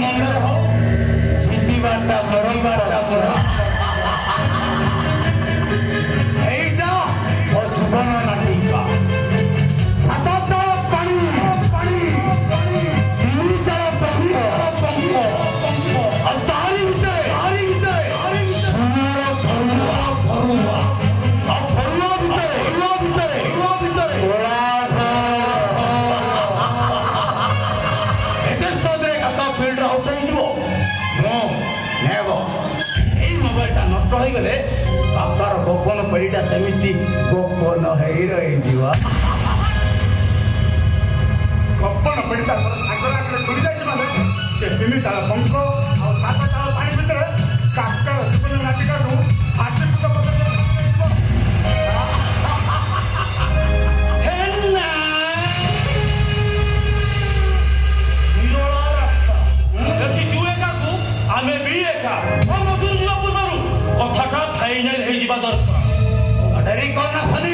ମନ୍ଦିର ହଉ ଜିତିବାରଟା ମରିବାରଟା ମୋର এইটা ও জীবন নাটিকা সাত তଳ ପାଣି ତିନି ତଳ ପଙ୍କ ଆଉ ତାରି ଭିତରେ ସୁନାର ଫରୁଆ ଆଉ ଫରୁଆ ଭିତରେ କଳା ଏତେ ସହଜରେ କାକା ଫିଲ୍ଡରେ ଆଉଟ୍ ହେଇଯିବ ମୁଁ ନେବ ଏଇ ମୋବାଇଲଟା ନଷ୍ଟ ହେଇଗଲେ ବାପାର ଗୋପନ ପେଡ଼ିଟା ସେମିତି ଗୋପନ ହେଇ ରହିଯିବ ଗୋପନ ପେଡ଼ିଟା ସାଗର ଆଗରେ ଛୁଡ଼ି ଯାଇଛି ମାନେ ସେ ତିନି ତାଳ ପଙ୍କ ଆଉ ସାତ ତାଳ ପାଣି ଭିତରେ କାକାର ଜୀବନ ନାଟିକାକୁ ହାସ୍ୟକୃତ ନିରୋଳା ରାସ୍ତା ଦେଖିଛୁ ଏକାକୁ ଆମେ ବି ଏକା ଯିବା ପୂର୍ବରୁ କଥାଟା ଫାଇନାଲ ହେଇଯିବା ଦରକାର ଡେରି କରନା ସନି